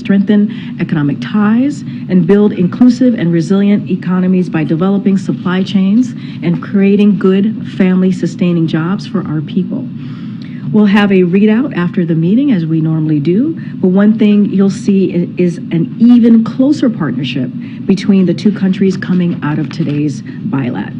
strengthen economic ties and build inclusive and resilient economies by developing supply chains and creating good family-sustaining jobs for our people. We'll have a readout after the meeting, as we normally do, but one thing you'll see is an even closer partnership between the two countries coming out of today's bilat.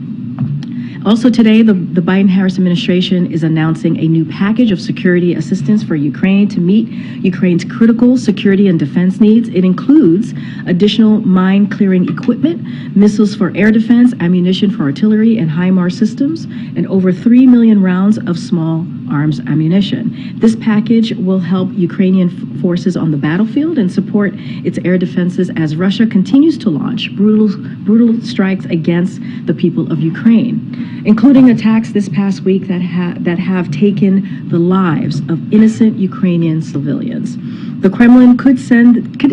Also today, the Biden-Harris administration is announcing a new package of security assistance for Ukraine to meet Ukraine's critical security and defense needs. It includes additional mine-clearing equipment, missiles for air defense, ammunition for artillery and HIMARS systems, and over 3 million rounds of small arms ammunition. This package will help Ukrainian forces on the battlefield and support its air defenses as Russia continues to launch brutal strikes against the people of Ukraine, including attacks this past week that have taken the lives of innocent Ukrainian civilians. The Kremlin could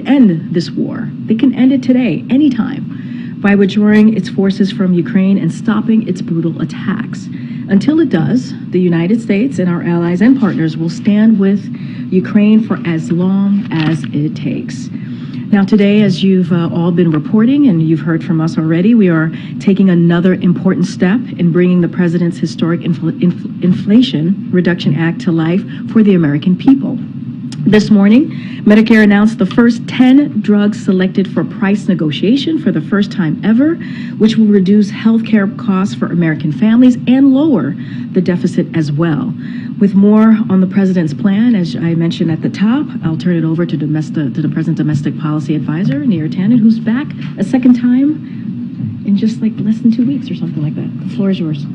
end this war. They can end it today, anytime, by withdrawing its forces from Ukraine and stopping its brutal attacks. Until it does, the United States and our allies and partners will stand with Ukraine for as long as it takes. Now today, as you've all been reporting and you've heard from us already, we are taking another important step in bringing the President's historic Inflation Reduction Act to life for the American people. This morning, Medicare announced the first 10 drugs selected for price negotiation for the first time ever, which will reduce health care costs for American families and lower the deficit as well. With more on the President's plan, as I mentioned at the top, I'll turn it over to the President's Domestic Policy Advisor, Neera Tanden, who's back a second time in just like less than 2 weeks or something like that. The floor is yours.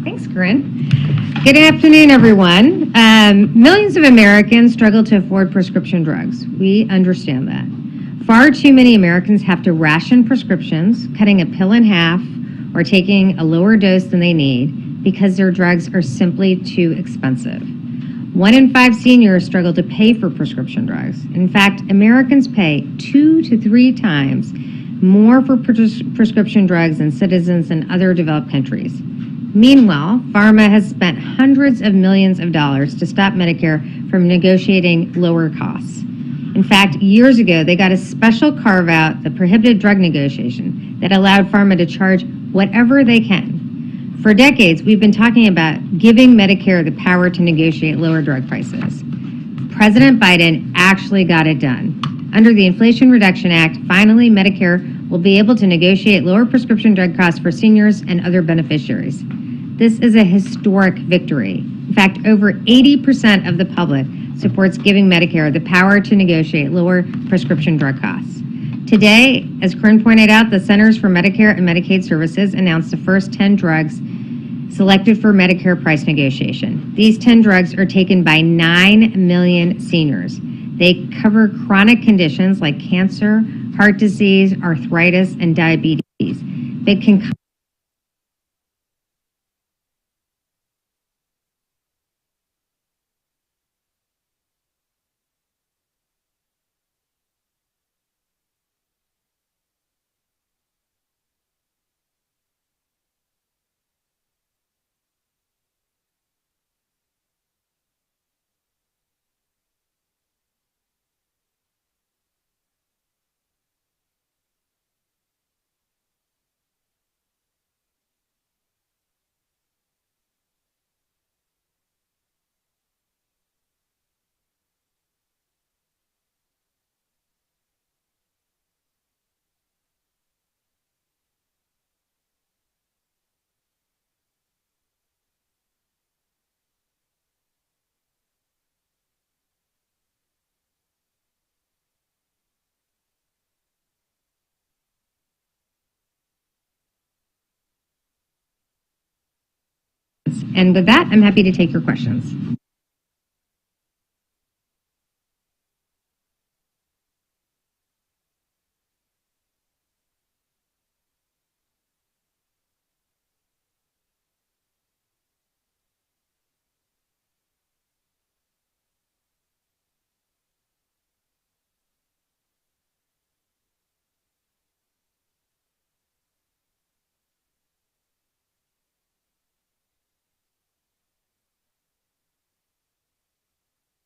Thanks, Karine. Good afternoon, everyone. Millions of Americans struggle to afford prescription drugs. We understand that. Far too many Americans have to ration prescriptions, cutting a pill in half or taking a lower dose than they need because their drugs are simply too expensive. 1 in 5 seniors struggle to pay for prescription drugs. In fact, Americans pay 2 to 3 times more for prescription drugs than citizens in other developed countries. Meanwhile, pharma has spent hundreds of millions of dollars to stop Medicare from negotiating lower costs. In fact, years ago, they got a special carve-out that prohibited drug negotiation that allowed pharma to charge whatever they can. For decades, we've been talking about giving Medicare the power to negotiate lower drug prices. President Biden actually got it done. Under the Inflation Reduction Act, finally, Medicare will be able to negotiate lower prescription drug costs for seniors and other beneficiaries. This is a historic victory. In fact, over 80% of the public supports giving Medicare the power to negotiate lower prescription drug costs. Today, as Karine pointed out, the Centers for Medicare and Medicaid Services announced the first 10 drugs selected for Medicare price negotiation. These 10 drugs are taken by 9 million seniors. They cover chronic conditions like cancer, heart disease, arthritis, and diabetes. They can And with that, I'm happy to take your questions.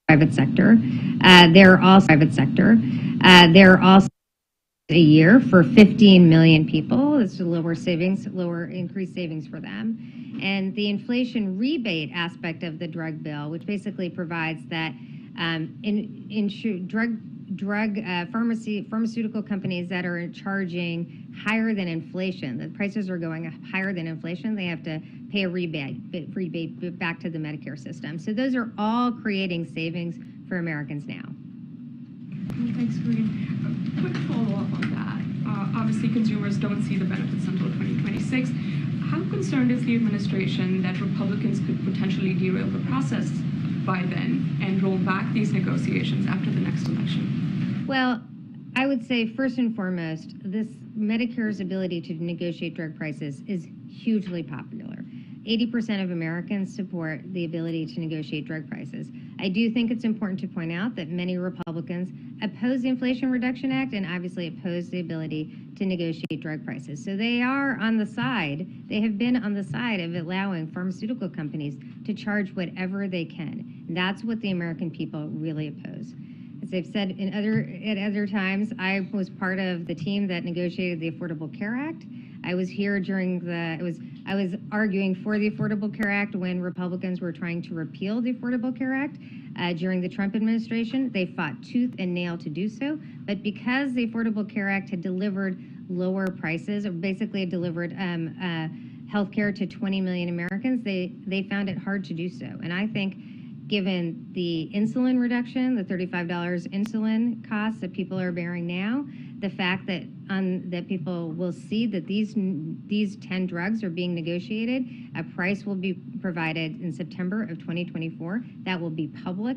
Private sector. They're also private sector. They're also a year for 15 million people. It's lower increased savings for them. And the inflation rebate aspect of the drug bill, which basically provides that pharmaceutical companies that are charging higher than inflation, the prices are going higher than inflation, they have to pay a rebate back to the Medicare system. So those are all creating savings for Americans now. Thanks, Karine. A quick follow-up on that. Obviously, consumers don't see the benefits until 2026. How concerned is the administration that Republicans could potentially derail the process by then and roll back these negotiations after the next election? Well, I would say first and foremost, this Medicare's ability to negotiate drug prices is hugely popular. 80% of Americans support the ability to negotiate drug prices. I do think it's important to point out that many Republicans oppose the Inflation Reduction Act and obviously oppose the ability to negotiate drug prices. So they are on the side, they have been on the side of allowing pharmaceutical companies to charge whatever they can. And that's what the American people really oppose. As I've said at other times, I was part of the team that negotiated the Affordable Care Act. I was here during I was arguing for the Affordable Care Act when Republicans were trying to repeal the Affordable Care Act during the Trump administration. They fought tooth and nail to do so, but because the Affordable Care Act had delivered lower prices, or basically had delivered health care to 20 million Americans, they found it hard to do so. And I think given the insulin reduction, the $35 insulin costs that people are bearing now, the fact that that people will see that these 10 drugs are being negotiated, a price will be provided in September of 2024 that will be public.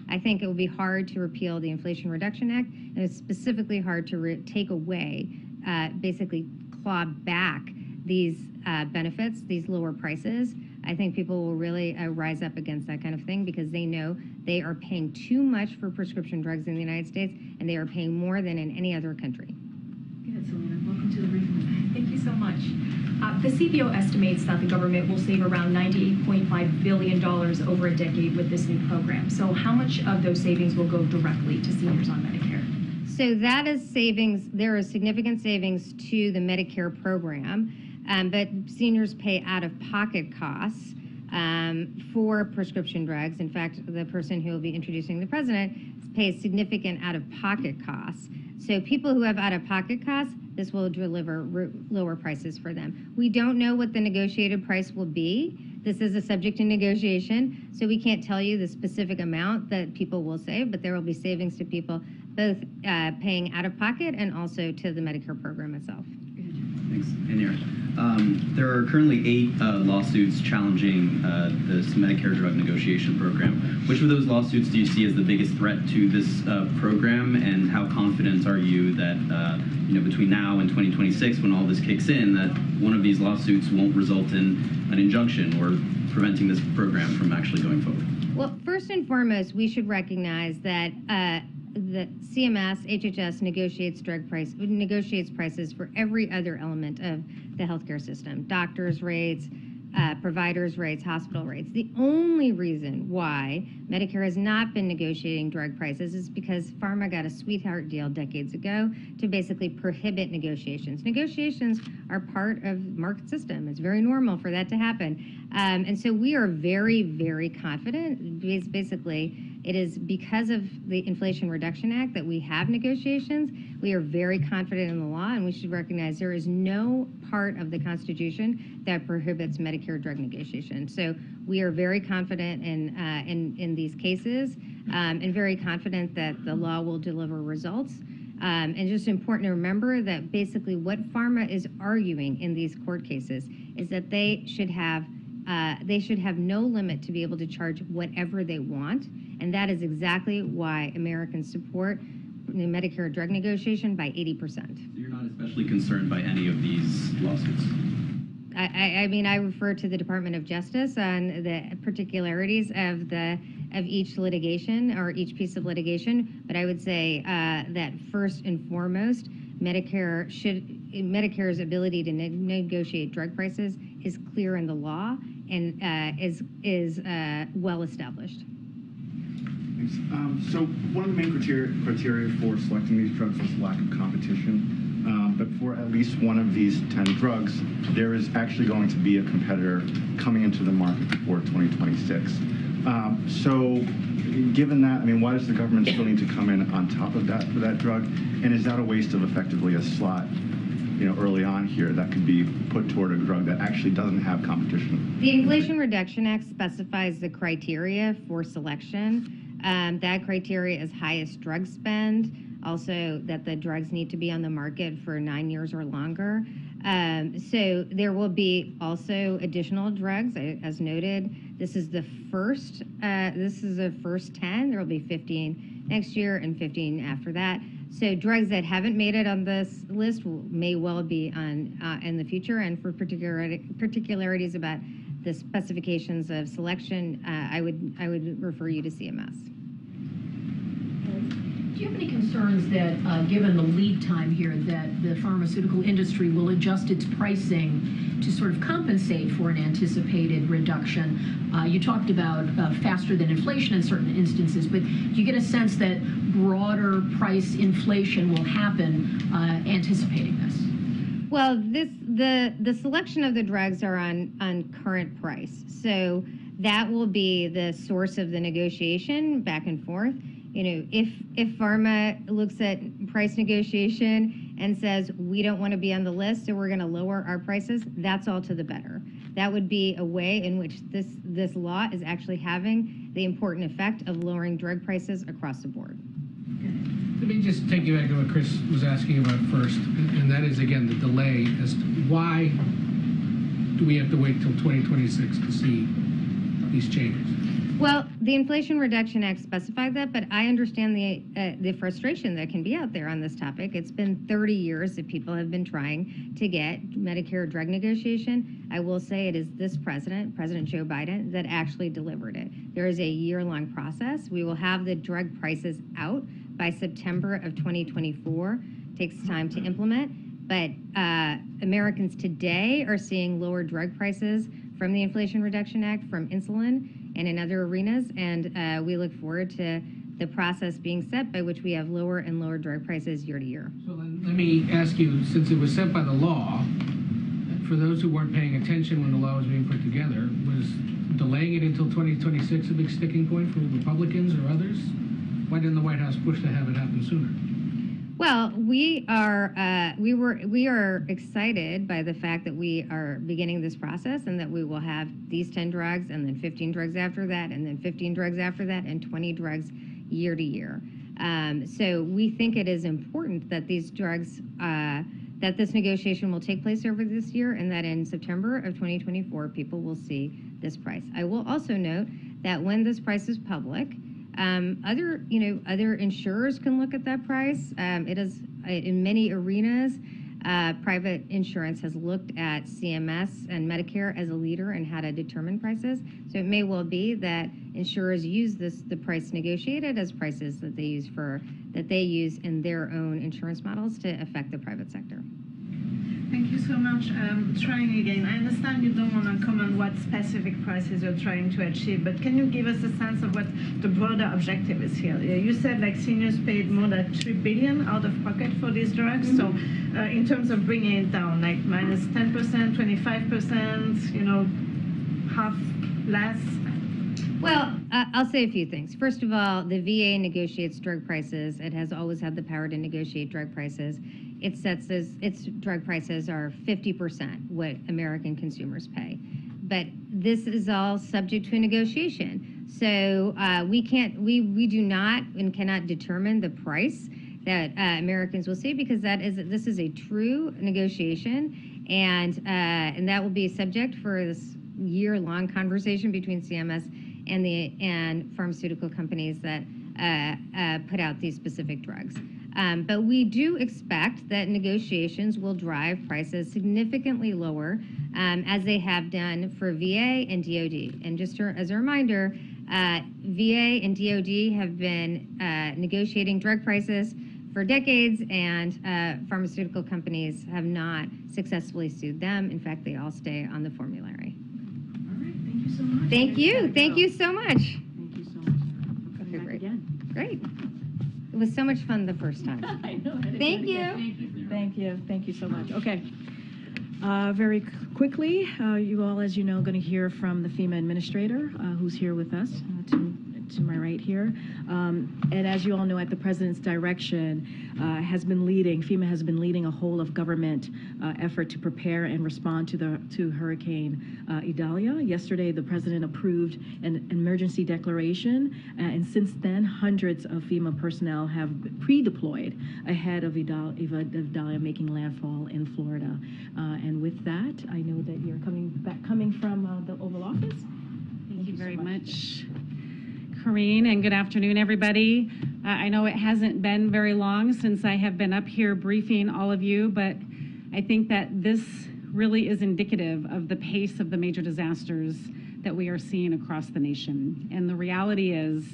I think it will be hard to repeal the Inflation Reduction Act, and it's specifically hard to take away, basically claw back these benefits, these lower prices. I think people will really rise up against that kind of thing because they know they are paying too much for prescription drugs in the United States, and they are paying more than in any other country. Go ahead, Selena. Welcome to the briefing. Thank you so much. The CBO estimates that the government will save around $98.5 billion over a decade with this new program. So how much of those savings will go directly to seniors on Medicare? So that is savings. There is significant savings to the Medicare program. But seniors pay out-of-pocket costs for prescription drugs. In fact, the person who will be introducing the president pays significant out-of-pocket costs. So people who have out-of-pocket costs, this will deliver lower prices for them. We don't know what the negotiated price will be. This is a subject to negotiation, so we can't tell you the specific amount that people will save, but there will be savings to people both paying out-of-pocket and also to the Medicare program itself. Thanks. There are currently 8 lawsuits challenging this Medicare drug negotiation program. Which of those lawsuits do you see as the biggest threat to this program, and how confident are you that between now and 2026, when all this kicks in, that one of these lawsuits won't result in an injunction or preventing this program from actually going forward? Well, first and foremost, we should recognize that the CMS, HHS negotiates prices for every other element of the healthcare system: doctors' rates, providers' rates, hospital rates. The only reason why Medicare has not been negotiating drug prices is because pharma got a sweetheart deal decades ago to basically prohibit negotiations. Negotiations are part of the market system. It's very normal for that to happen. And so we are very, very confident. Basically, it is because of the Inflation Reduction Act that we have negotiations. We are very confident in the law, and we should recognize there is no part of the Constitution that prohibits Medicare drug negotiation. So we are very confident in these cases, and very confident that the law will deliver results. And just important to remember that basically what pharma is arguing in these court cases is that they should have no limit to be able to charge whatever they want, and that is exactly why Americans support the Medicare drug negotiation by 80%. So you're not especially concerned by any of these lawsuits? I mean, I refer to the Department of Justice on the particularities of each litigation or each piece of litigation, but I would say that first and foremost, Medicare's ability to negotiate drug prices is clear in the law and is well established. Thanks. So one of the main criteria for selecting these drugs is lack of competition. But for at least one of these 10 drugs, there is actually going to be a competitor coming into the market before 2026. So given that, I mean, why does the government still need to come in on top of that for that drug? And is that a waste of effectively a slot, early on here that could be put toward a drug that actually doesn't have competition? The Inflation Reduction Act specifies the criteria for selection. That criteria is highest drug spend, also that the drugs need to be on the market for 9 years or longer. So there will be also additional drugs, as noted. This is the first 10. There will be 15 next year and 15 after that. So drugs that haven't made it on this list may well be on in the future. And for particularities about the specifications of selection, I would refer you to CMS. Do you have any concerns that, given the lead time here, that the pharmaceutical industry will adjust its pricing to sort of compensate for an anticipated reduction? You talked about faster than inflation in certain instances, but do you get a sense that broader price inflation will happen anticipating this? Well, the selection of the drugs are on current price, so that will be the source of the negotiation back and forth. If pharma looks at price negotiation and says, we don't want to be on the list, so we're going to lower our prices, that's all to the better. That would be a way in which this law is actually having the important effect of lowering drug prices across the board. Let me just take you back to what Chris was asking about first, and that is, again, the delay as to why do we have to wait till 2026 to see these changes? Well, the Inflation Reduction Act specified that, but I understand the frustration that can be out there on this topic. It's been 30 years that people have been trying to get Medicare drug negotiation. I will say it is this President Joe Biden, that actually delivered it. There is a year-long process. We will have the drug prices out by September of 2024. It takes time to implement, but Americans today are seeing lower drug prices from the Inflation Reduction Act, from insulin, and in other arenas, and we look forward to the process being set by which we have lower and lower drug prices year to year. So then let me ask you, since it was set by the law, for those who weren't paying attention when the law was being put together, was delaying it until 2026 a big sticking point for Republicans or others? Why didn't the White House push to have it happen sooner? Well, we are excited by the fact that we are beginning this process and that we will have these 10 drugs and then 15 drugs after that and then 15 drugs after that and 20 drugs year to year. So we think it is important that these drugs, that this negotiation will take place over this year and that in September of 2024, people will see this price. I will also note that when this price is public, other insurers can look at that price. It is in many arenas. Private insurance has looked at CMS and Medicare as a leader in how to determine prices. So it may well be that insurers use the price negotiated as prices that they use in their own insurance models to affect the private sector. Thank you so much. Trying again. I understand you don't want to comment what specific prices you're trying to achieve, but can you give us a sense of what the broader objective is here? You said like seniors paid more than $3 billion out of pocket for these drugs. Mm-hmm. So in terms of bringing it down, like minus 10%, 25%, half less? Well, I'll say a few things. First of all, the VA negotiates drug prices. It has always had the power to negotiate drug prices. Its drug prices are 50% what American consumers pay. But this is all subject to a negotiation. So we do not and cannot determine the price that Americans will see because this is a true negotiation, and that will be subject for this year-long conversation between CMS and pharmaceutical companies that put out these specific drugs. But we do expect that negotiations will drive prices significantly lower, as they have done for VA and DoD. And just as a reminder, VA and DoD have been negotiating drug prices for decades, and pharmaceutical companies have not successfully sued them. In fact, they all stay on the formulary. All right, thank you so much. Thank you. Thank you so much. Thank you so much for coming back again. was so much fun the first time. I know. Thank you. Thank you. Thank you so much. Okay. Very quickly, you all, as you know, going to hear from the FEMA administrator, who's here with us to my right here. And as you all know, at the president's direction, FEMA has been leading a whole of government effort to prepare and respond to Hurricane Idalia. Yesterday, the president approved an emergency declaration, and since then, hundreds of FEMA personnel have pre-deployed ahead of Idalia making landfall in Florida. And with that, I know that you're coming from the Oval Office. Thank you very much, Karine, and good afternoon, everybody. I know it hasn't been very long since I have been up here briefing all of you, but I think that this really is indicative of the pace of the major disasters that we are seeing across the nation. And the reality is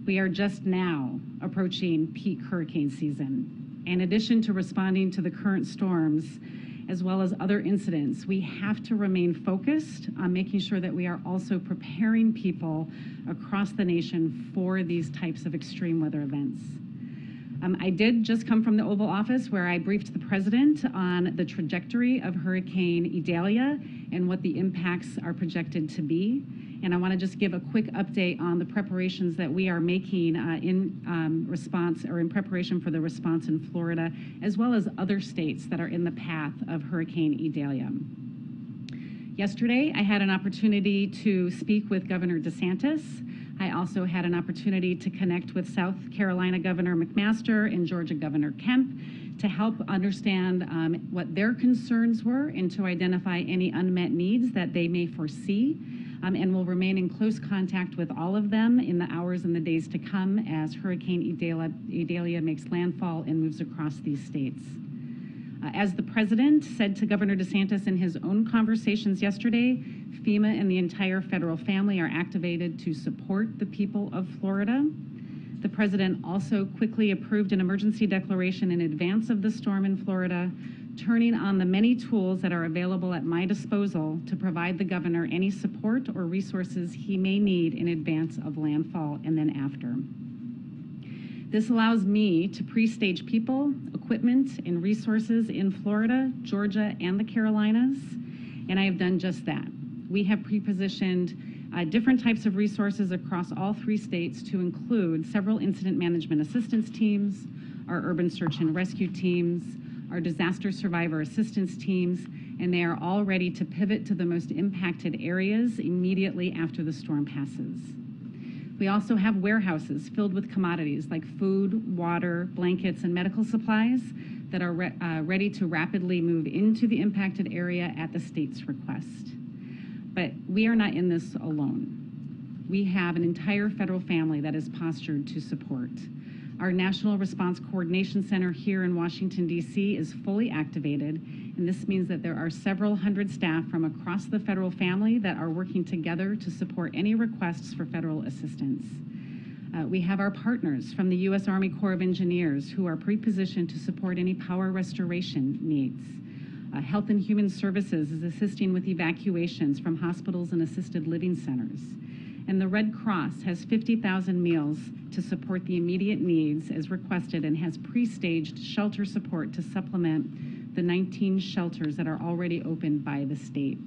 we are just now approaching peak hurricane season. In addition to responding to the current storms, as well as other incidents, we have to remain focused on making sure that we are also preparing people across the nation for these types of extreme weather events. I did just come from the Oval Office where I briefed the president on the trajectory of Hurricane Idalia and what the impacts are projected to be. And I want to just give a quick update on the preparations that we are making in response or in preparation for the response in Florida, as well as other states that are in the path of Hurricane Idalia. Yesterday, I had an opportunity to speak with Governor DeSantis. I also had an opportunity to connect with South Carolina Governor McMaster and Georgia Governor Kemp to help understand what their concerns were and to identify any unmet needs that they may foresee. And we'll remain in close contact with all of them in the hours and the days to come as Hurricane Idalia makes landfall and moves across these states. As the president said to Governor DeSantis in his own conversations yesterday, FEMA and the entire federal family are activated to support the people of Florida. The president also quickly approved an emergency declaration in advance of the storm in Florida, turning on the many tools that are available at my disposal to provide the governor any support or resources he may need in advance of landfall and then after. This allows me to pre-stage people, equipment, and resources in Florida, Georgia, and the Carolinas, and I have done just that. We have pre-positioned different types of resources across all 3 states to include several incident management assistance teams, our urban search and rescue teams, our disaster survivor assistance teams, and they are all ready to pivot to the most impacted areas immediately after the storm passes. We also have warehouses filled with commodities like food, water, blankets, and medical supplies that are ready to rapidly move into the impacted area at the state's request. But we are not in this alone. We have an entire federal family that is postured to support. Our National Response Coordination Center here in Washington, D.C. is fully activated, and this means that there are several hundred staff from across the federal family that are working together to support any requests for federal assistance. We have our partners from the U.S. Army Corps of Engineers who are pre-positioned to support any power restoration needs. Health and Human Services is assisting with evacuations from hospitals and assisted living centers. And the Red Cross has 50,000 meals to support the immediate needs as requested and has pre-staged shelter support to supplement the 19 shelters that are already opened by the state.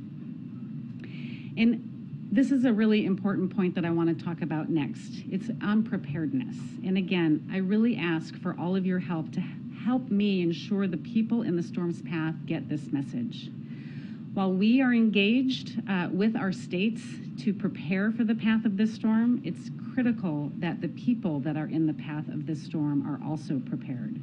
And this is a really important point that I want to talk about next. It's unpreparedness. And again, I really ask for all of your help to help me ensure the people in the storm's path get this message. While we are engaged with our states to prepare for the path of this storm, it's critical that the people that are in the path of this storm are also prepared.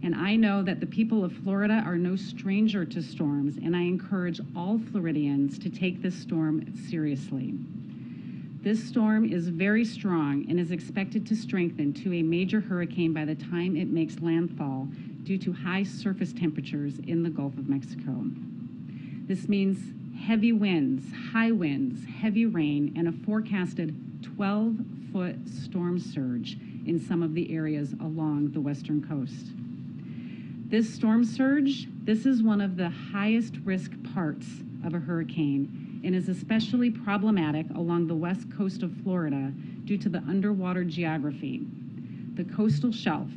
And I know that the people of Florida are no stranger to storms, and I encourage all Floridians to take this storm seriously. This storm is very strong and is expected to strengthen to a major hurricane by the time it makes landfall due to high surface temperatures in the Gulf of Mexico. This means heavy winds, high winds, heavy rain, and a forecasted 12-foot storm surge in some of the areas along the western coast. This storm surge, this is one of the highest risk parts of a hurricane and is especially problematic along the west coast of Florida due to the underwater geography. the coastal shelf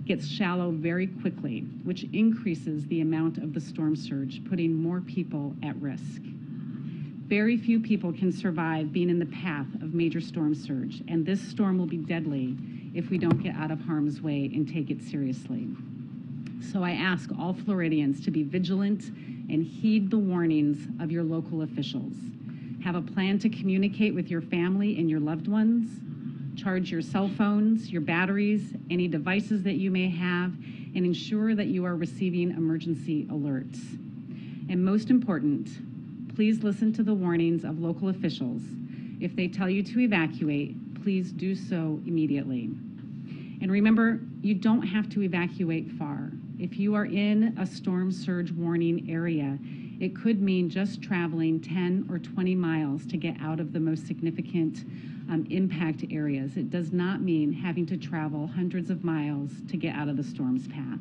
gets shallow very quickly, which increases the amount of the storm surge, putting more people at risk. Very few people can survive being in the path of major storm surge, and this storm will be deadly if we don't get out of harm's way and take it seriously. So I ask all Floridians to be vigilant and heed the warnings of your local officials. Have a plan to communicate with your family and your loved ones. Charge your cell phones, your batteries, any devices that you may have, and ensure that you are receiving emergency alerts. And most important, please listen to the warnings of local officials. If they tell you to evacuate, please do so immediately. And remember, you don't have to evacuate far. If you are in a storm surge warning area, it could mean just traveling 10 or 20 miles to get out of the most significant impact areas. It does not mean having to travel hundreds of miles to get out of the storm's path.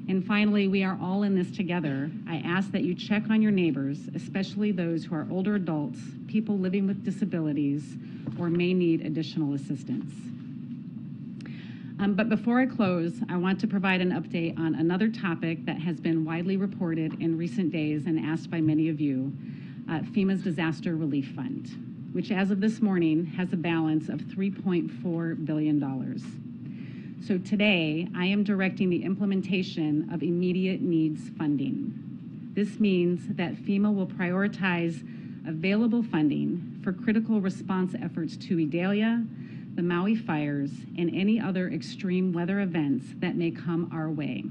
And finally, we are all in this together. I ask that you check on your neighbors, especially those who are older adults, people living with disabilities, or may need additional assistance. But before I close, I want to provide an update on another topic that has been widely reported in recent days and asked by many of you, FEMA's Disaster Relief Fund, which as of this morning has a balance of $3.4 billion. So today, I am directing the implementation of immediate needs funding. This means that FEMA will prioritize available funding for critical response efforts to Idalia, the Maui fires, and any other extreme weather events that may come our way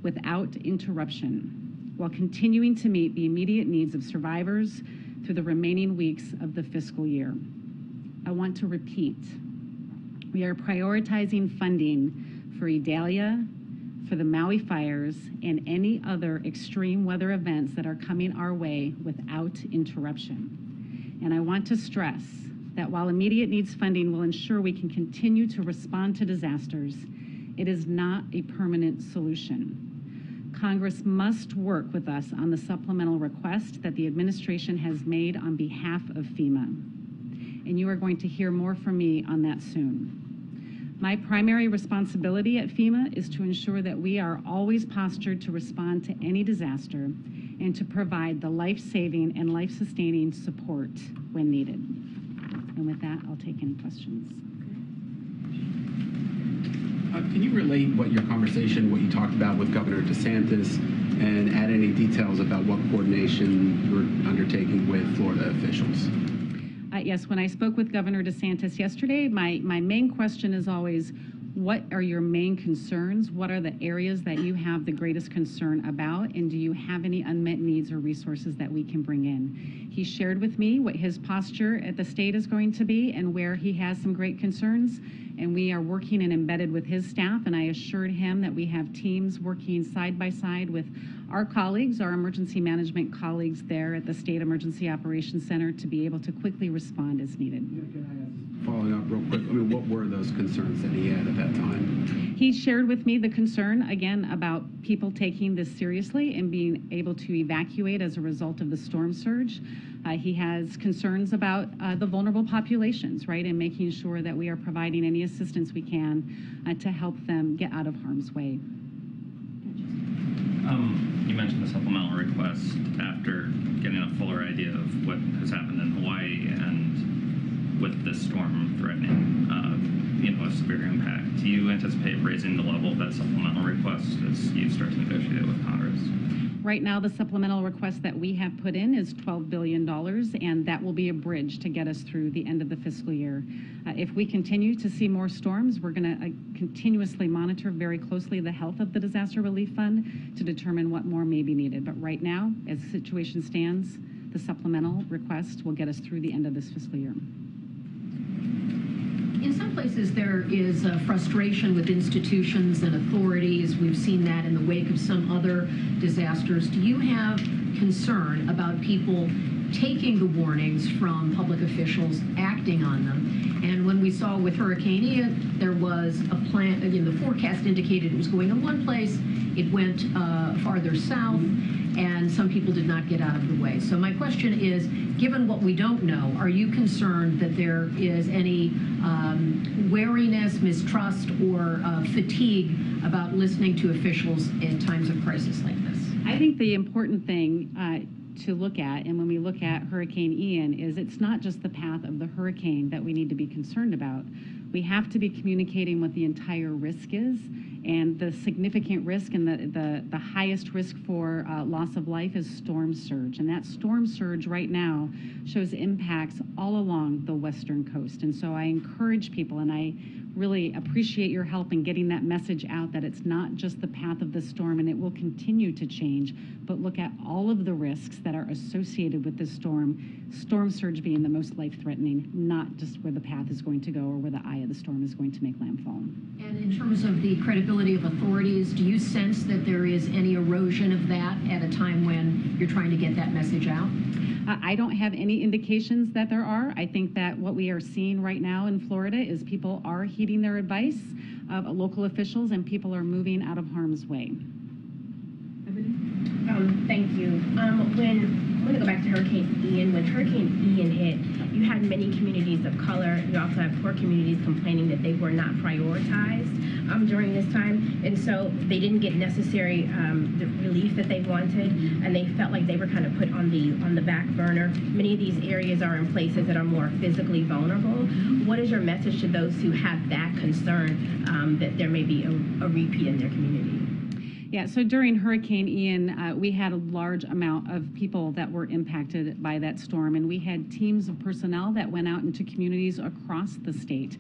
without interruption, while continuing to meet the immediate needs of survivors through the remaining weeks of the fiscal year. I want to repeat, we are prioritizing funding for Idalia, for the Maui fires, and any other extreme weather events that are coming our way without interruption. And I want to stress that while immediate needs funding will ensure we can continue to respond to disasters, it is not a permanent solution. Congress must work with us on the supplemental request that the administration has made on behalf of FEMA. And you are going to hear more from me on that soon. My primary responsibility at FEMA is to ensure that we are always postured to respond to any disaster and to provide the life-saving and life-sustaining support when needed. And with that, I'll take any questions. Can you relate what you talked about with Governor DeSantis and add any details about what coordination you're undertaking with Florida officials? Yes, when I spoke with Governor DeSantis yesterday, my main question is always, what are your main concerns? What are the areas that you have the greatest concern about? And do you have any unmet needs or resources that we can bring in? He shared with me what his posture at the state is going to be and where he has some great concerns. And we are working and embedded with his staff. And I assured him that we have teams working side by side with our colleagues, our emergency management colleagues there at the State Emergency Operations Center to be able to quickly respond as needed. Following up real quick, what were those concerns that he had at that time? He shared with me the concern, again, about people taking this seriously and being able to evacuate as a result of the storm surge. He has concerns about the vulnerable populations, right, and making sure that we are providing any assistance we can to help them get out of harm's way. You mentioned the supplemental request after getting a fuller idea of what has happened in Hawaii and with this storm threatening, a severe impact. Do you anticipate raising the level of that supplemental request as you start to negotiate with Congress? Right now, the supplemental request that we have put in is $12 billion, and that will be a bridge to get us through the end of the fiscal year. If we continue to see more storms, we're going to continuously monitor very closely the health of the Disaster Relief Fund to determine what more may be needed. But right now, as the situation stands, the supplemental request will get us through the end of this fiscal year. In some places, there is frustration with institutions and authorities. We've seen that in the wake of some other disasters. Do you have concern about people taking the warnings from public officials, acting on them? And when we saw with Hurricane Ian, there was a plan, again, the forecast indicated it was going in one place, it went farther south, and some people did not get out of the way. So my question is, given what we don't know, are you concerned that there is any wariness, mistrust, or fatigue about listening to officials in times of crisis like this? I think the important thing to look at, and when we look at Hurricane Ian, is it's not just the path of the hurricane that we need to be concerned about. We have to be communicating what the entire risk is, and the significant risk and the highest risk for loss of life is storm surge. And that storm surge right now shows impacts all along the western coast. And so I encourage people, and I really appreciate your help in getting that message out, that it's not just the path of the storm and it will continue to change, but look at all of the risks that are associated with this storm surge being the most life-threatening, not just where the path is going to go or where the eye of the storm is going to make landfall. And in terms of the credibility of authorities, do you sense that there is any erosion of that at a time when you're trying to get that message out? I don't have any indications that there are. I think that what we are seeing right now in Florida is people are heeding their advice of local officials, and people are moving out of harm's way. Thank you. I'm going to go back to Hurricane Ian. When Hurricane Ian hit, you had many communities of color. You also had poor communities complaining that they were not prioritized during this time, and so they didn't get necessary the relief that they wanted, and they felt like they were kind of put on the back burner. Many of these areas are in places that are more physically vulnerable. What is your message to those who have that concern that there may be a repeat in their community? Yeah, so during Hurricane Ian, we had a large amount of people that were impacted by that storm, and we had teams of personnel that went out into communities across the state.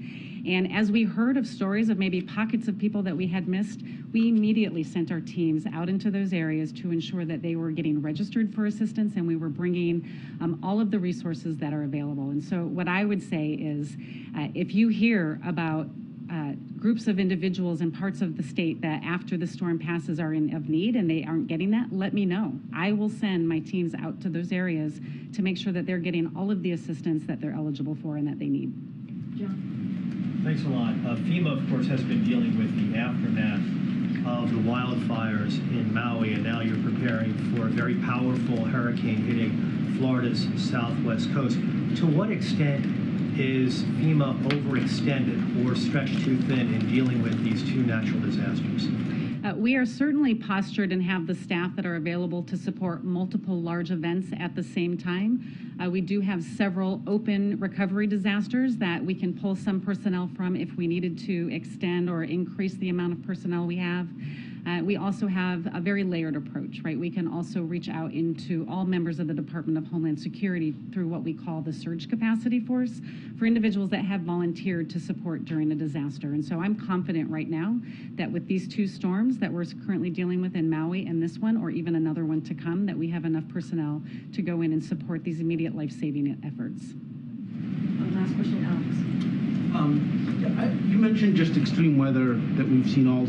And as we heard of stories of maybe pockets of people that we had missed, we immediately sent our teams out into those areas to ensure that they were getting registered for assistance, and we were bringing all of the resources that are available. And so what I would say is, if you hear about groups of individuals in parts of the state that after the storm passes are of need and they aren't getting that, let me know. I will send my teams out to those areas to make sure that they're getting all of the assistance that they're eligible for and that they need. John? Thanks a lot. FEMA, of course, has been dealing with the aftermath of the wildfires in Maui, and now you're preparing for a very powerful hurricane hitting Florida's southwest coast. To what extent is FEMA overextended or stretched too thin in dealing with these two natural disasters? We are certainly postured and have the staff that are available to support multiple large events at the same time. We do have several open recovery disasters that we can pull some personnel from if we needed to extend or increase the amount of personnel we have. We also have a very layered approach, right? We can also reach out into all members of the Department of Homeland Security through what we call the surge capacity force for individuals that have volunteered to support during a disaster. And so I'm confident right now that with these two storms that we're currently dealing with in Maui and this one, or even another one to come, that we have enough personnel to go in and support these immediate life-saving efforts. Last question, Alex. You mentioned just extreme weather that we've seen all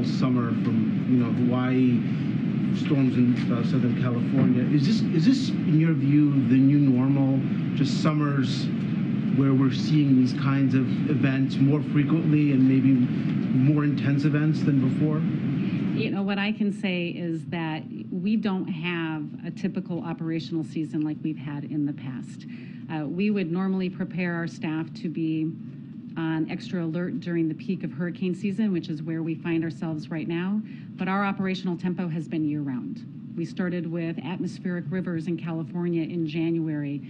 summer from Hawaii, storms in Southern California. Is this in your view the new normal? Just summers where we're seeing these kinds of events more frequently and maybe more intense events than before? What I can say is that we don't have a typical operational season like we've had in the past. We would normally prepare our staff to be on extra alert during the peak of hurricane season, which is where we find ourselves right now. But our operational tempo has been year-round. We started with atmospheric rivers in California in January,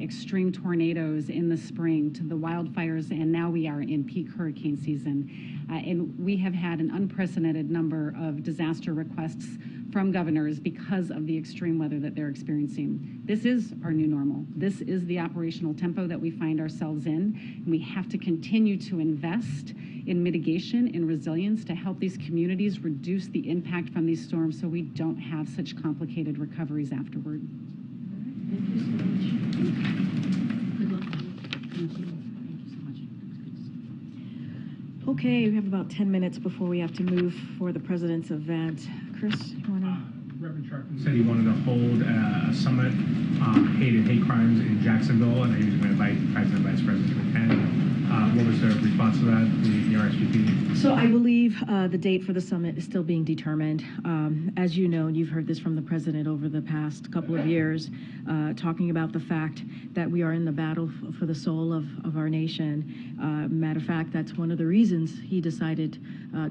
extreme tornadoes in the spring, to the wildfires, and now we are in peak hurricane season. And we have had an unprecedented number of disaster requests from governors because of the extreme weather that they're experiencing. This is our new normal. This is the operational tempo that we find ourselves in. And we have to continue to invest in mitigation and resilience to help these communities reduce the impact from these storms so we don't have such complicated recoveries afterward. Thank you so much. Good luck. Thank you. Thank you so much. Okay, we have about 10 minutes before we have to move for the president's event. Chris, you want to? Reverend Sharpton said he wanted to hold a summit on hate crimes in Jacksonville, and I usually invite President and Vice President to attend. What was the response to that, the RSVP? So I believe believe the date for the summit is still being determined. As you know, and you've heard this from the president over the past couple of years, talking about the fact that we are in the battle for the soul of our nation. Matter of fact, that's one of the reasons he decided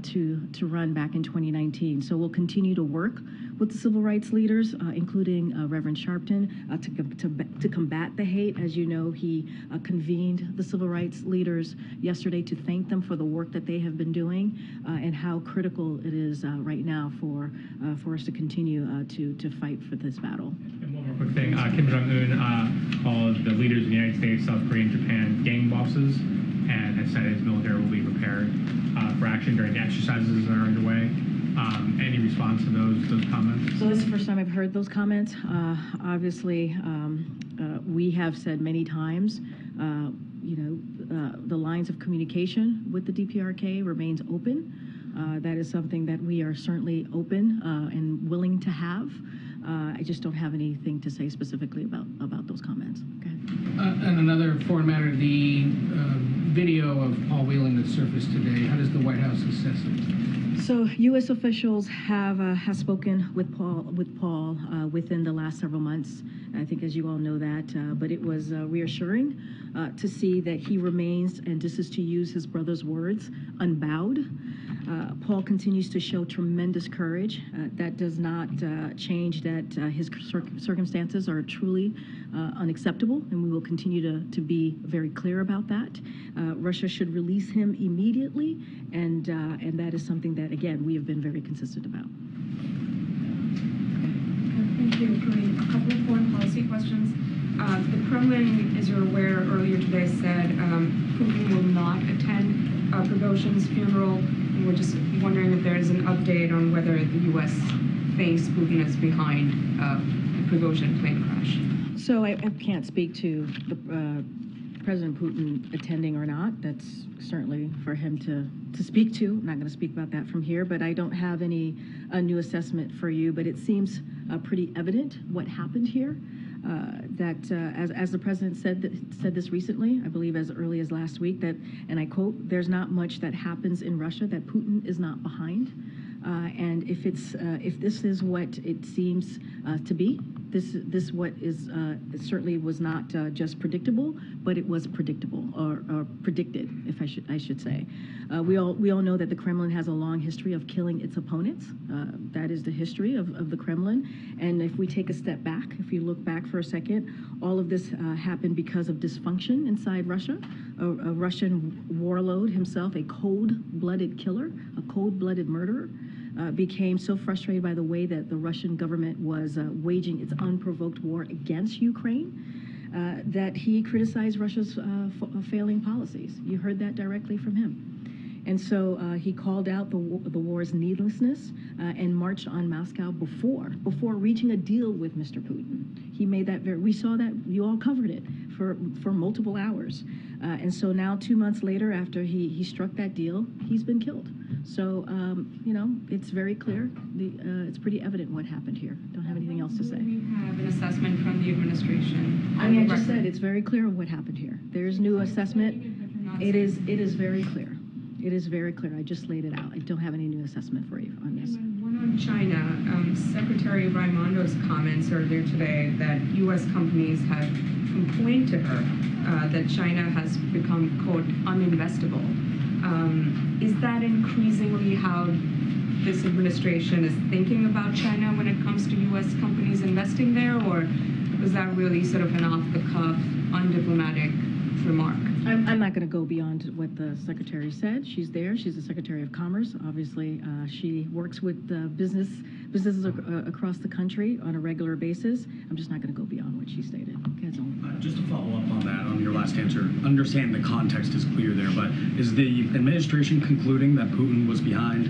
to run back in 2019. So we'll continue to work with the civil rights leaders, including Reverend Sharpton, to combat the hate. As you know, he convened the civil rights leaders yesterday to thank them for the work that they have been doing and how critical it is right now for us to continue to fight for this battle. And one more quick thing. Kim Jong-un called the leaders of the United States, South Korea, and Japan gang bosses, and has said his military will be prepared for action during the exercises that are underway. Any response to those comments? So this is the first time I've heard those comments. Obviously, we have said many times, the lines of communication with the DPRK remains open. That is something that we are certainly open and willing to have. I just don't have anything to say specifically about those comments. Okay. And another foreign matter, the video of Paul Whelan that surfaced today, how does the White House assess it? So U.S. officials have spoken with Paul within the last several months. I think, as you all know that, but it was reassuring to see that he remains, and this is to use his brother's words, unbowed. Paul continues to show tremendous courage. That does not change that his circumstances are truly unacceptable, and we will continue to be very clear about that. Russia should release him immediately, and that is something that, again, we have been very consistent about. Thank you, Karine. A couple of foreign policy questions. The Kremlin, as you're aware, earlier today said Putin will not attend Prigozhin's funeral. And we're just wondering if there's an update on whether the U.S. thinks Putin is behind the Prigozhin plane crash. So I can't speak to the President Putin attending or not. That's certainly for him to speak to. I'm not going to speak about that from here, but I don't have any new assessment for you. But it seems pretty evident what happened here. As the president said this recently, I believe as early as last week, that, and I quote, "There's not much that happens in Russia that Putin is not behind." And if this is what it seems to be, this what is it certainly was not just predictable, but it was predictable or predicted, if I should say. We all know that the Kremlin has a long history of killing its opponents. That is the history of the Kremlin. And if we take a step back, if you look back for a second, all of this happened because of dysfunction inside Russia. A Russian warlord himself, a cold-blooded killer, a cold-blooded murderer, became so frustrated by the way that the Russian government was waging its unprovoked war against Ukraine that he criticized Russia's failing policies. You heard that directly from him. And so he called out the war's needlessness and marched on Moscow before reaching a deal with Mr. Putin. He made that we saw that, you all covered it for multiple hours. And so now 2 months later, after he struck that deal, he's been killed. So, it's very clear. It's pretty evident what happened here. Don't have anything else to say. We have an assessment from the administration. I just said it's very clear what happened here. There's new assessment. It is very clear. It is very clear. I just laid it out. I don't have any new assessment for you on this. One on China. Secretary Raimondo's comments earlier today that U.S. companies have complained to her that China has become, quote, uninvestable. Is that increasingly how this administration is thinking about China when it comes to U.S. companies investing there, or was that really sort of an off-the-cuff, undiplomatic remark? I'm not going to go beyond what the secretary said. She's there. She's the Secretary of Commerce. Obviously, she works with businesses across the country on a regular basis. I'm just not going to go beyond what she stated. Just to follow up on that, on your last answer, understand the context is clear there, but is the administration concluding that Putin was behind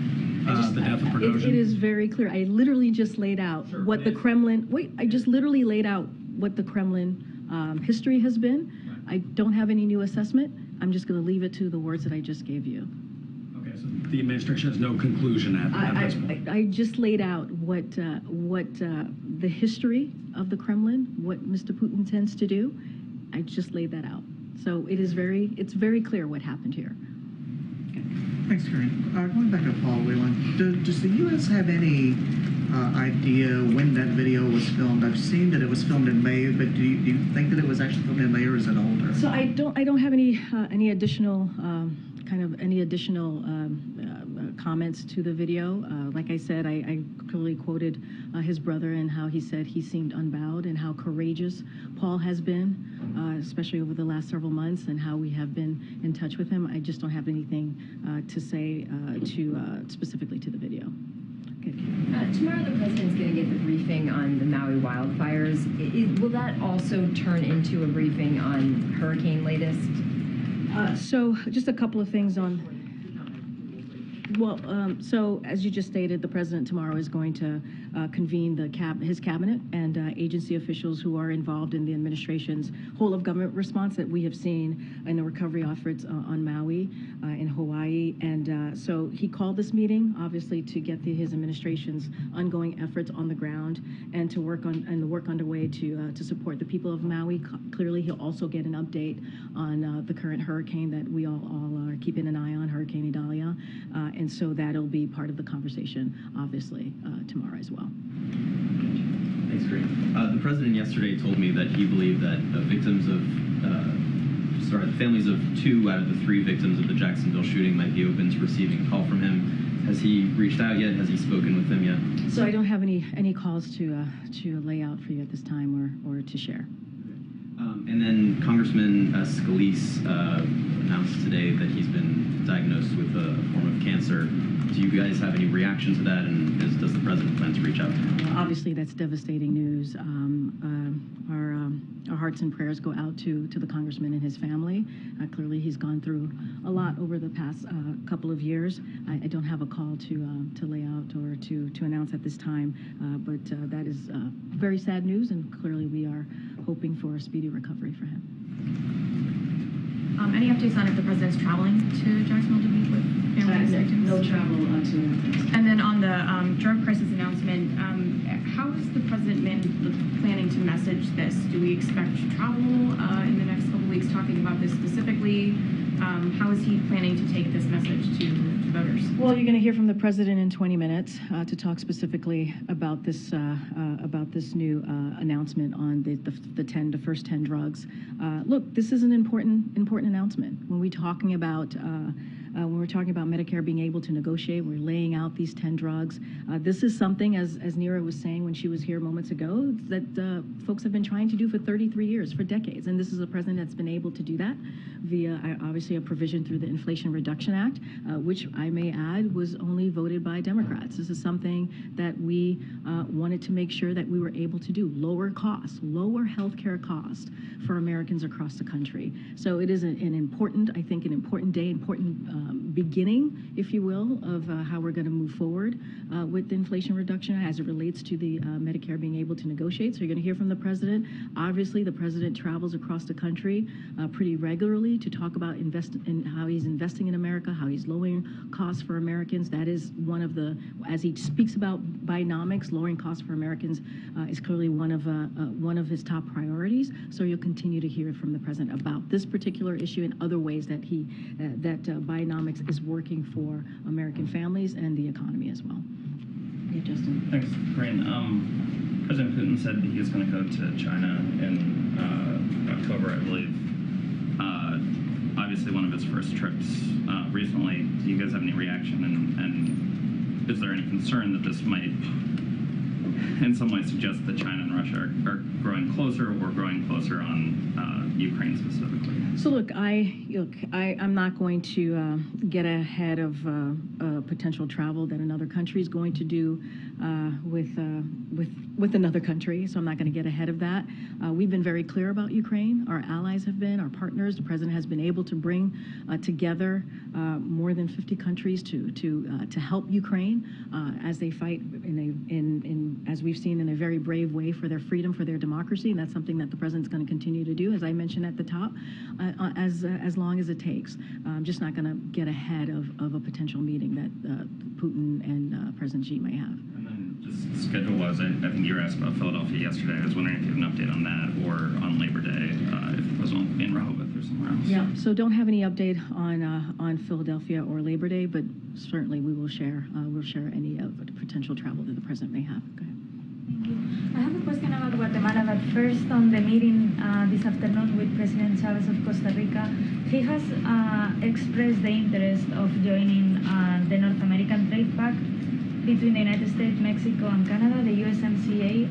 the death of Prigozhin? It is very clear. I literally just laid out what the Kremlin. I just literally laid out what the Kremlin history has been. I don't have any new assessment. I'm just going to leave it to the words that I just gave you. Okay, so the administration has no conclusion at this point. I just laid out what the history of the Kremlin, what Mr. Putin tends to do. I just laid that out. So it's very clear what happened here. Okay. Thanks, Karine. Going back to Paul Whelan, does the U.S. have any idea when that video was filmed? I've seen that it was filmed in May, but do you think that it was actually filmed in May, or is it older? So I don't have any additional comments to the video. Like I said, I clearly quoted his brother and how he said he seemed unbowed and how courageous Paul has been, especially over the last several months, and how we have been in touch with him. I just don't have anything to say specifically to the video. Okay. Tomorrow the president's going to get the briefing on the Maui wildfires. Will that also turn into a briefing on hurricane latest? So just a couple of things on. Well, so as you just stated, the president tomorrow is going to convene his cabinet and agency officials who are involved in the administration's whole of government response that we have seen in the recovery efforts on Maui, in Hawaii. And so he called this meeting, obviously, to get his administration's ongoing efforts on the ground and to work on the work underway to support the people of Maui. Clearly, he'll also get an update on the current hurricane that we all are keeping an eye on, Hurricane Idalia. And so that'll be part of the conversation, obviously, tomorrow as well. Thanks, Karine. The president yesterday told me that he believed that the families of 2 out of the 3 victims of the Jacksonville shooting might be open to receiving a call from him. Has he reached out yet? Has he spoken with them yet? So I don't have any calls to lay out for you at this time or to share. And then Congressman Scalise announced today that he's been diagnosed with a form of cancer. Do you guys have any reaction to that, and does the president plan to reach out to him? Obviously, that's devastating news. Our hearts and prayers go out to the congressman and his family. Clearly, he's gone through a lot over the past couple of years. I don't have a call to lay out or to announce at this time, but that is very sad news, and clearly we are hoping for a speedy recovery for him. Any updates on if the president's traveling to Jacksonville to meet with families? No travel to. And then on the drug crisis announcement, how is the president planning to message this? Do we expect travel in the next couple weeks talking about this specifically? How is he planning to take this message to voters? Well, you're going to hear from the president in 20 minutes to talk specifically about this new announcement on the first 10 drugs. Look, this is an important announcement when we're talking about Medicare being able to negotiate. We're laying out these 10 drugs. This is something, as Neera was saying when she was here moments ago, that folks have been trying to do for 33 years, for decades. And this is a president that's been able to do that via, obviously, a provision through the Inflation Reduction Act, which I may add was only voted by Democrats. This is something that we wanted to make sure that we were able to do. Lower costs, lower healthcare costs for Americans across the country. So it is an important day, important beginning, if you will, of how we're going to move forward with the Inflation Reduction as it relates to the Medicare being able to negotiate. So you're going to hear from the president. Obviously, the president travels across the country pretty regularly to talk about how he's investing in America, how he's lowering costs for Americans. That is one of the, as he speaks about Bidenomics, lowering costs for Americans is clearly one of his top priorities. So you'll continue to hear from the president about this particular issue and other ways that Bidenomics is working for American families and the economy as well. Yeah, Justin. Thanks, Karine. President Putin said he is going to go to China in October, I believe. Obviously, one of his first trips recently. Do you guys have any reaction? And is there any concern that this might, in some way, suggest that China and Russia are growing closer or growing closer on Ukraine specifically? So look, I'm not going to get ahead of potential travel that another country is going to do with another country. So I'm not going to get ahead of that. We've been very clear about Ukraine. Our allies have been, our partners. The president has been able to bring together more than 50 countries to help Ukraine as they fight as we've seen, in a very brave way for their freedom, for their democracy, and that's something that the president's going to continue to do, as I mentioned at the top, as long as it takes. I'm just not going to get ahead of a potential meeting that Putin and President Xi may have. And then just schedule-wise, I think you were asked about Philadelphia yesterday. I was wondering if you have an update on that or on Labor Day, if it was in Rehoboth. or somewhere else. Yeah, so don't have any update on Philadelphia or Labor Day, but certainly we'll share any potential travel that the president may have. Go ahead. Thank you. I have a question about Guatemala, but first on the meeting this afternoon with President Chavez of Costa Rica, he has expressed the interest of joining the North American Trade Pact between the United States, Mexico, and Canada, the USMCA.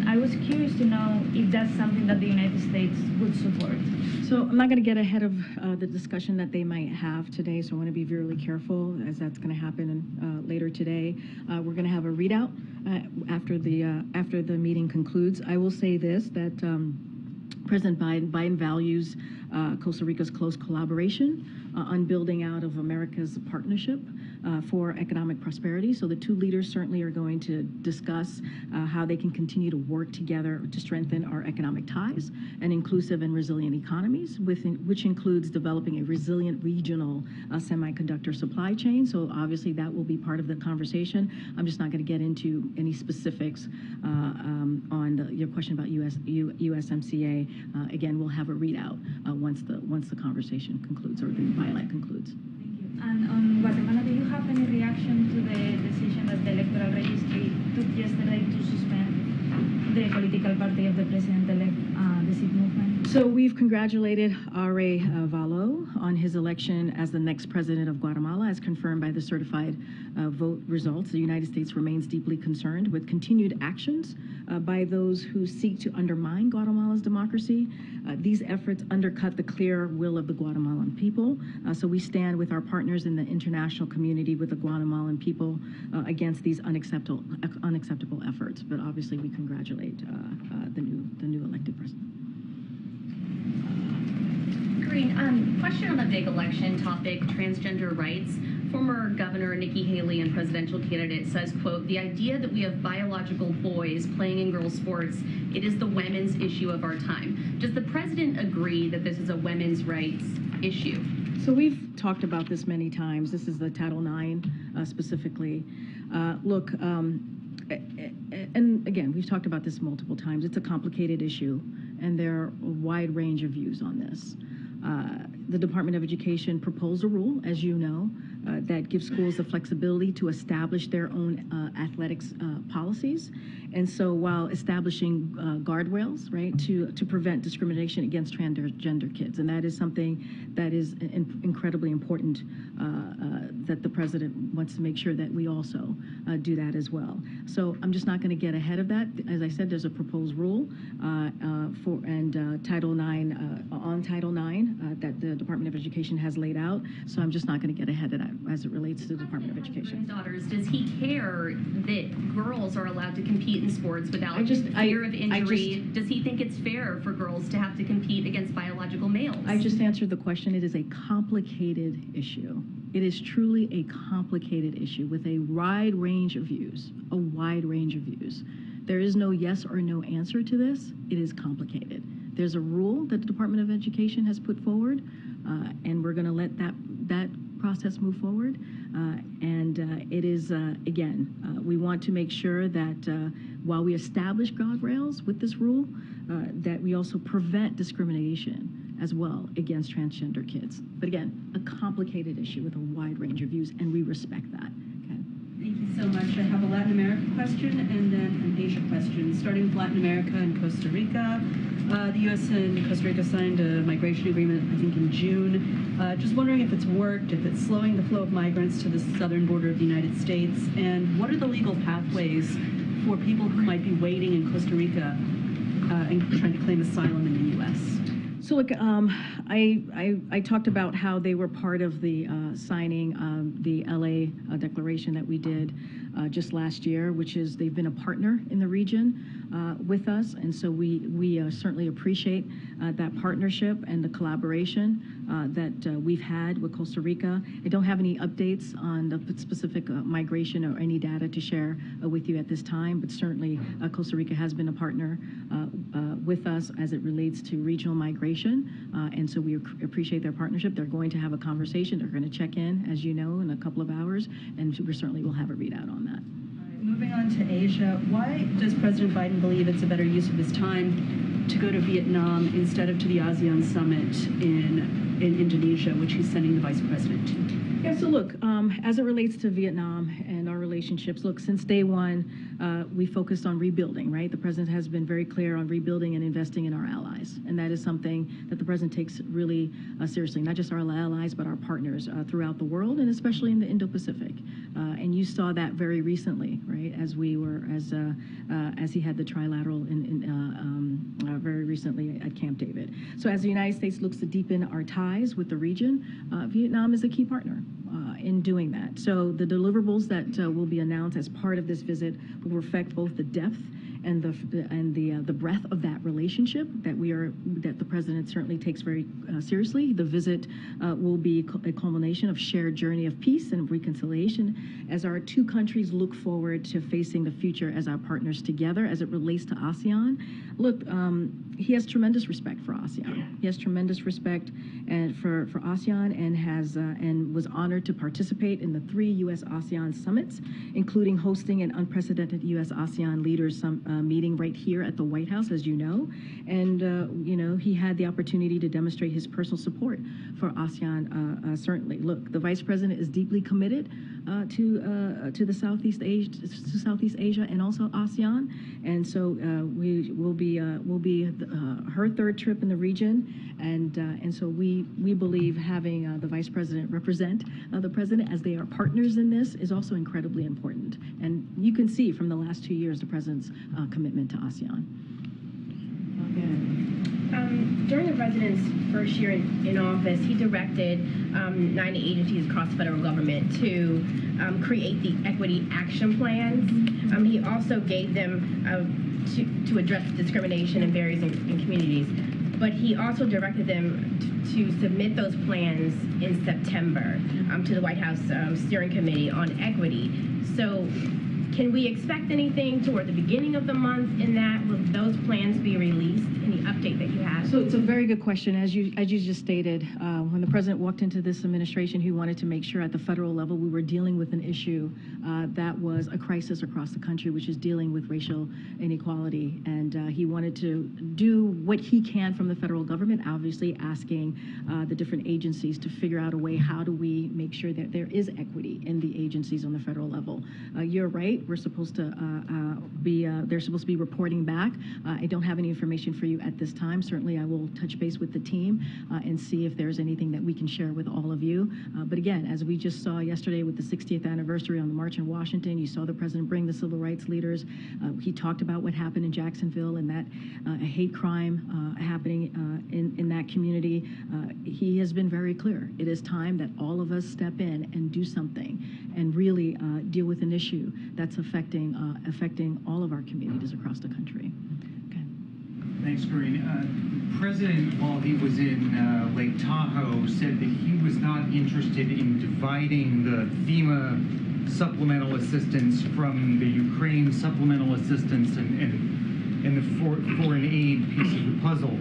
I was curious to know if that's something that the United States would support. So I'm not going to get ahead of the discussion that they might have today, so I want to be really careful as that's going to happen later today. We're going to have a readout after the meeting concludes. I will say this, that President Biden values Costa Rica's close collaboration on building out of America's partnership for economic prosperity. So the two leaders certainly are going to discuss how they can continue to work together to strengthen our economic ties and inclusive and resilient economies, which includes developing a resilient regional semiconductor supply chain. So obviously that will be part of the conversation. I'm just not going to get into any specifics on your question about USMCA. Again, we'll have a readout once the conversation concludes or the bilat concludes. And on Guatemala, do you have any reaction to the decision that the electoral registry took yesterday to suspend the political party of the president-elect, the SID movement? So we've congratulated R.A. Valo on his election as the next president of Guatemala, as confirmed by the certified vote results. The United States remains deeply concerned with continued actions by those who seek to undermine Guatemala's democracy. These efforts undercut the clear will of the Guatemalan people. So we stand with our partners in the international community, with the Guatemalan people, against these unacceptable efforts. But obviously, we congratulate the new elected president. Karine, question on a big election topic, transgender rights. Former Governor Nikki Haley and presidential candidate says, quote, "The idea that we have biological boys playing in girls' sports, it is the women's issue of our time." Does the president agree that this is a women's rights issue? So we've talked about this many times. This is the Title IX specifically. Look, and again, we've talked about this multiple times. It's a complicated issue, and there are a wide range of views on this. The Department of Education proposed a rule, as you know, that gives schools the flexibility to establish their own athletics policies. And so while establishing guardrails, right, to prevent discrimination against transgender kids. And that is something that is incredibly important, that the president wants to make sure that we also do that as well. So I'm just not going to get ahead of that. As I said, there's a proposed rule Title IX, on Title IX that the Department of Education has laid out. So I'm just not going to get ahead of that as it relates to the Department of Education. Daughters, does he care that girls are allowed to compete in sports without fear of injury? Does he think it's fair for girls to have to compete against biological males? I just answered the question. It is a complicated issue. It is truly a complicated issue with a wide range of views, There is no yes or no answer to this. It is complicated. There's a rule that the Department of Education has put forward, and we're going to let that process move forward. It is, again, we want to make sure that while we establish guardrails with this rule, that we also prevent discrimination as well against transgender kids. But again, a complicated issue with a wide range of views, and we respect that. Okay. Thank you so much. I have a Latin America question and then an Asia question. Starting with Latin America and Costa Rica. The U.S. and Costa Rica signed a migration agreement, I think, in June. Just wondering if it's worked, if it's slowing the flow of migrants to the southern border of the United States, and what are the legal pathways for people who might be waiting in Costa Rica and trying to claim asylum in the U.S.? So look, I talked about how they were part of the signing the LA declaration that we did just last year, which is they've been a partner in the region with us, and so we certainly appreciate that partnership and the collaboration that we've had with Costa Rica. I don't have any updates on the specific migration or any data to share with you at this time, but certainly Costa Rica has been a partner with us as it relates to regional migration, and so we appreciate their partnership. They're going to have a conversation. They're going to check in, as you know, in a couple of hours, and we certainly will have a readout on that. Moving on to Asia, why does President Biden believe it's a better use of his time to go to Vietnam instead of to the ASEAN summit in Indonesia, which he's sending the vice president to? Yeah, so look, as it relates to Vietnam and our relationships, look, since day one, we focused on rebuilding, right? The president has been very clear on rebuilding and investing in our allies. And that is something that the president takes really seriously, not just our allies, but our partners throughout the world, and especially in the Indo-Pacific. And you saw that very recently, right? As we were, as he had the trilateral very recently at Camp David. So as the United States looks to deepen our ties with the region, Vietnam is a key partner in doing that. So the deliverables that will be announced as part of this visit will reflect both the depth and the breadth of that relationship that the president certainly takes very seriously. The visit will be a culmination of shared journey of peace and reconciliation as our two countries look forward to facing the future as our partners together as it relates to ASEAN. Look, he has tremendous respect for ASEAN. He has tremendous respect for ASEAN and was honored to participate in the 3 U.S.-ASEAN summits, including hosting an unprecedented U.S.-ASEAN leaders meeting right here at the White House, as you know. And, he had the opportunity to demonstrate his personal support for ASEAN, certainly. Look, the vice president is deeply committed to the Southeast Asia and also ASEAN. And so we will be her third trip in the region. And so we believe having the vice president represent the president as they are partners in this is also incredibly important. And you can see from the last 2 years the president's commitment to ASEAN. During the president's first year in office, he directed 9 agencies across the federal government to create the equity action plans. He also gave them to address discrimination and barriers in communities. But he also directed them to submit those plans in September to the White House Steering Committee on Equity. So can we expect anything toward the beginning of the month in that? Will those plans be released? Any update that you have? So it's a very good question. As you just stated, when the president walked into this administration, he wanted to make sure at the federal level we were dealing with an issue that was a crisis across the country, which is dealing with racial inequality. And he wanted to do what he can from the federal government, obviously asking the different agencies to figure out a way, how do we make sure that there is equity in the agencies on the federal level. You're right. We're supposed to they're supposed to be reporting back. I don't have any information for you at this time. Certainly, I will touch base with the team and see if there's anything that we can share with all of you. But again, as we just saw yesterday with the 60th anniversary on the March in Washington, you saw the president bring the civil rights leaders. He talked about what happened in Jacksonville and that hate crime happening in that community. He has been very clear. It is time that all of us step in and do something and really deal with an issue that's affecting all of our communities across the country. Okay. Thanks, Karine. The president, while he was in Lake Tahoe, said that he was not interested in dividing the FEMA supplemental assistance from the Ukraine supplemental assistance and the foreign aid piece of the puzzle.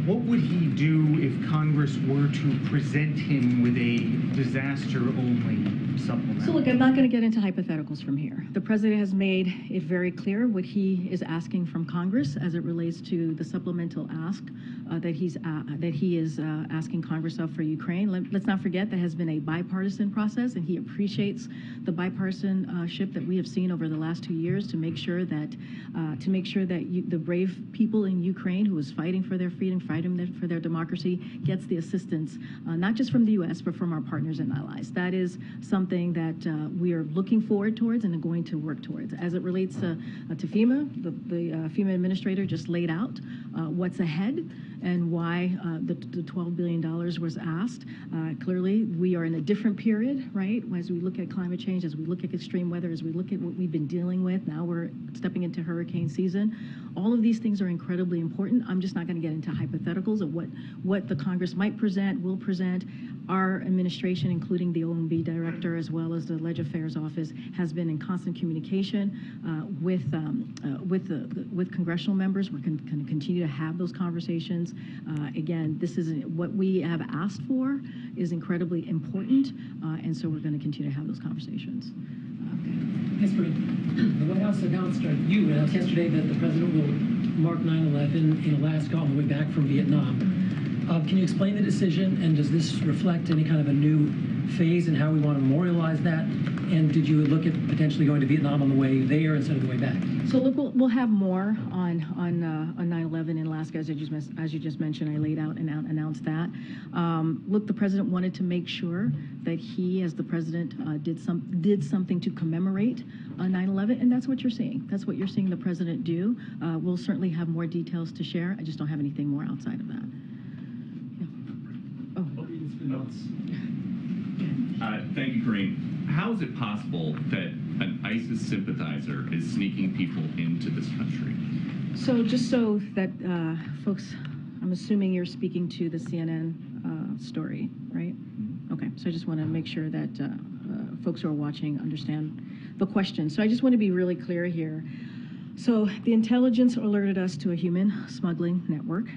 What would he do if Congress were to present him with a disaster-only supplemental? So look, I'm not going to get into hypotheticals from here. The president has made it very clear what he is asking from Congress as it relates to the supplemental ask that he is asking Congress of for Ukraine. Let's not forget that has been a bipartisan process, and he appreciates the bipartisanship that we have seen over the last 2 years to make sure that the brave people in Ukraine who is fighting for their freedom, fighting for their democracy, gets the assistance not just from the U.S. but from our partners and allies. That is something that we are looking forward towards and are going to work towards. As it relates to FEMA, the FEMA administrator just laid out what's ahead and why the $12 billion was asked. Clearly, we are in a different period, right? As we look at climate change, as we look at extreme weather, as we look at what we've been dealing with, now we're stepping into hurricane season. All of these things are incredibly important. I'm just not going to get into hypotheticals of what the Congress might present, will present. Our administration, including the OMB director as well as the Leg Affairs Office, has been in constant communication with congressional members. We're going to continue to have those conversations. Again, this is what we have asked for is incredibly important, and so we're going to continue to have those conversations. Yes, the White House announced, you announced yesterday that the president will mark 9/11 in Alaska on the way back from Vietnam. Can you explain the decision, and does this reflect any kind of a new phase in how we want to memorialize that? And did you look at potentially going to Vietnam on the way there instead of the way back? So look, we'll have more on 9/11 in Alaska, as you just mentioned. I laid out and announced that. Look, the president wanted to make sure that he, as the president, did something to commemorate 9/11, and that's what you're seeing. That's what you're seeing the president do. We'll certainly have more details to share. I just don't have anything more outside of that. Thank you, Karine. How is it possible that an ISIS sympathizer is sneaking people into this country? So just so that folks, I'm assuming you're speaking to the CNN story, right? Okay, so I just want to make sure that folks who are watching understand the question. So I just want to be really clear here. So the intelligence alerted us to a human smuggling network.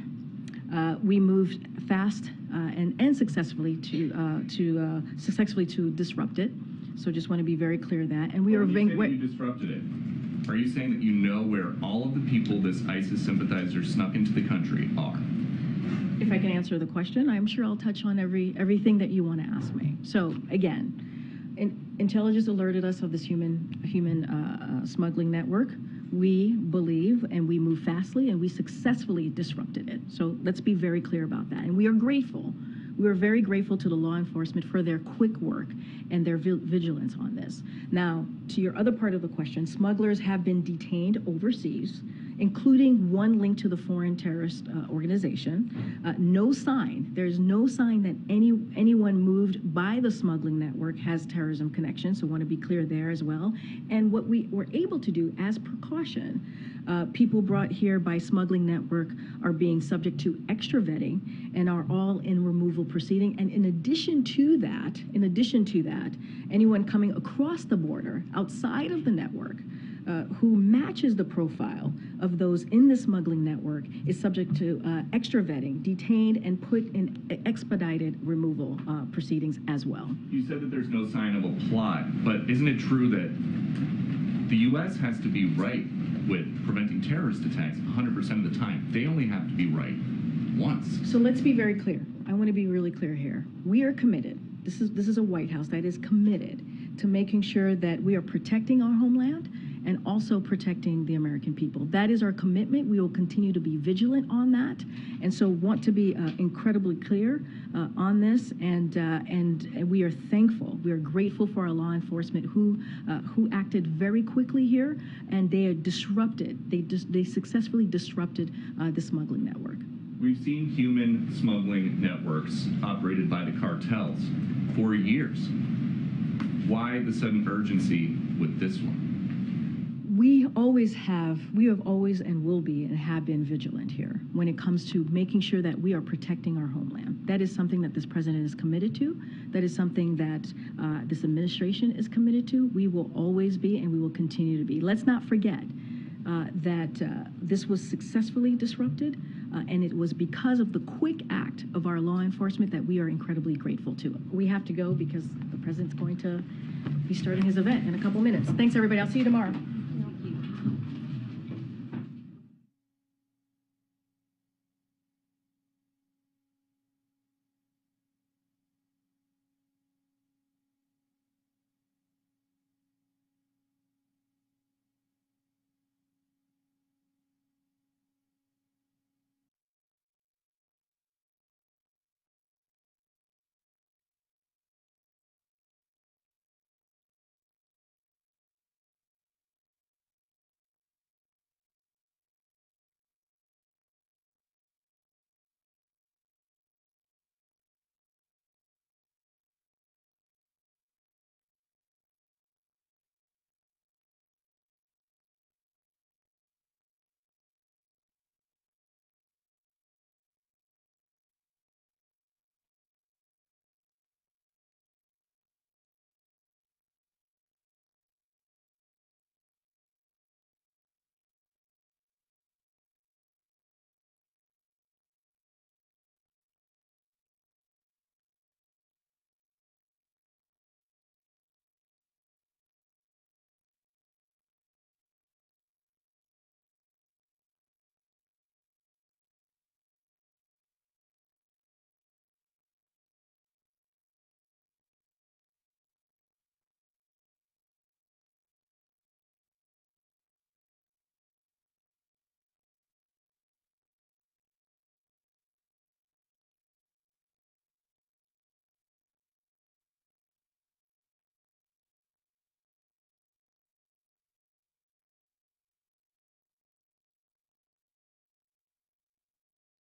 We moved fast and successfully to disrupt it. So just want to be very clear that. And we are being. You disrupted it. Are you saying that you know where all of the people this ISIS sympathizer snuck into the country are? If I can answer the question, I'm sure I'll touch on everything that you want to ask me. So again, intelligence alerted us of this human smuggling network. We believe, and we moved fastly, and we successfully disrupted it. So let's be very clear about that. And we are grateful. We are very grateful to the law enforcement for their quick work and their vigilance on this. Now, to your other part of the question, smugglers have been detained overseas, including one linked to the foreign terrorist organization. No sign, there's no sign that anyone moved by the smuggling network has terrorism connections, so I want to be clear there as well. And what we were able to do as precaution, people brought here by smuggling network are being subject to extra vetting and are all in removal proceeding. And in addition to that, anyone coming across the border outside of the network who matches the profile of those in the smuggling network is subject to extra vetting, detained, and put in expedited removal proceedings as well. You said that there's no sign of a plot, but isn't it true that the U.S. has to be right with preventing terrorist attacks 100% of the time? They only have to be right once. So let's be very clear. I want to be really clear here. We are committed. This is a White House that is committed to making sure that we are protecting our homeland and also protecting the American people. That is our commitment. We will continue to be vigilant on that, and so want to be incredibly clear on this. And we are thankful. We are grateful for our law enforcement who acted very quickly here, and they are disrupted. They successfully disrupted the smuggling network. We've seen human smuggling networks operated by the cartels for years. Why the sudden urgency with this one? We have always and will be and have been vigilant here when it comes to making sure that we are protecting our homeland. That is something that this president is committed to. That is something that this administration is committed to. We will always be, and we will continue to be. Let's not forget that this was successfully disrupted, and it was because of the quick act of our law enforcement that we are incredibly grateful to. We have to go because the president's going to be starting his event in a couple minutes. Thanks, everybody. I'll see you tomorrow.